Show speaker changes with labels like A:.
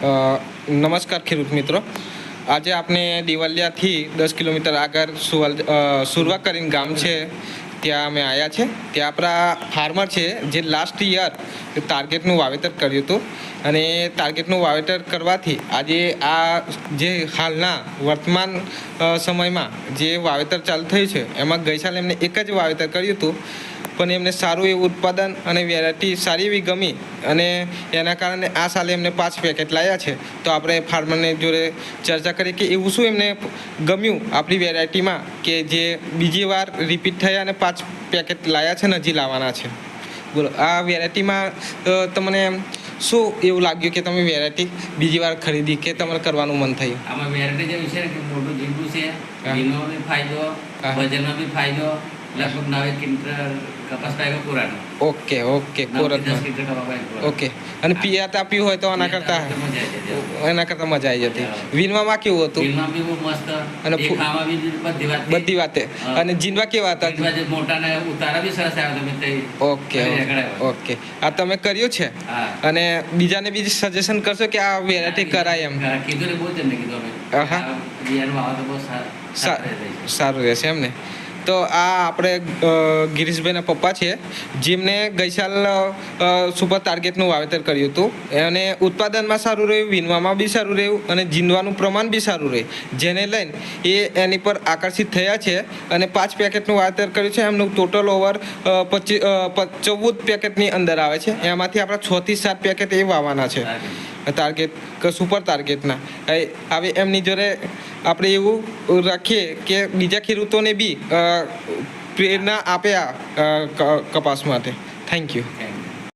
A: નમસ્કાર ખેડૂત મિત્રો, આજે આપણે દિવાલિયાથી 10 કિલોમીટર આગળ સુરવા કરીને ગામ છે ત્યાં અમે આવ્યા છે. ત્યાં આપણા ફાર્મર છે જે લાસ્ટ યર ટાર્ગેટનું વાવેતર કર્યું હતું અને ટાર્ગેટનું વાવેતર કરવાથી આજે આ જે હાલના વર્તમાન સમયમાં જે વાવેતર ચાલુ થયું છે એમાં ગઈ સાલે એમને એક જ વાવેતર કર્યું હતું, પણ એમને સારું એવું ઉત્પાદન અને વેરાયટી સારી એવી ગમી અને એના કારણે આ સાલે એમને 5 પેકેટ લાવ્યા છે. તો આપણે ફાર્મરને જોડે ચર્ચા કરી કે એવું શું એમને ગમ્યું આપણી વેરાયટીમાં કે જે બીજી વાર રિપીટ થયા અને 5 પેકેટ લાવ્યા છે ને હજી લાવવાના છે. બોલો, આ વેરાયટીમાં તમને શું એવું લાગ્યું કે તમે વેરાયટી બીજી વાર ખરીદી કે તમારે કરવાનું મન થયું?
B: આમાં વેરાયટી જેવું છે કે મોટું જીંબુ છે, જીનો બી ફાયદો, વજનનો બી ફાયદો, લગભગ 9 ક્વિન્ટલ કપાસ પાક્યો પૂરાનો.
A: ઓકે કોરત. ઓકે, અને પિયાત આપ્યું હોય તો એના કરતાં મજા આવી જતી. વીનમાં કેવું હતું?
B: વીનમાં બી બહુ મસ્ત
A: અને
B: ખાવામાં બી
A: બધી વાતે. અને જીનવા કેવા હતા?
B: મોટાને ઉતારા બી સરસ આવ્યો તમે.
A: ઓકે, આ તમે કર્યું છે અને બીજાને બી સજેશન કરશો કે આ વેરાયટી કરાય એમ?
B: કીધું ને બહુ જ એમને કીધું અમે.
A: હા,
B: બિયારણ વાવો તો બહુ
A: સારું રહેશે એમને. તો આ આપણે ગિરીશભાઈના પપ્પા છે જેમને ગઈ સાલ સુપર ટાર્ગેટનું વાવેતર કર્યું હતું અને ઉત્પાદનમાં સારું રહ્યું, વીણવામાં બી સારું રહ્યું અને જીનવાનું પ્રમાણ બી સારું રહ્યું, જેને લઈને એની પર આકર્ષિત થયા છે અને 5 પેકેટનું વાવેતર કર્યું છે. એમનું ટોટલ ઓવર 14 પેકેટની અંદર આવે છે. એમાંથી આપણા 6 થી 7 પેકેટ એ વાવવાના છે ટાર્ગેટ સુપર ટાર્ગેટના. હવે એમની જોડે આપણે એવું રાખીએ કે બીજા ખેડૂતોને બી પ્રેરણા આપે આ કપાસ માટે. Thank you.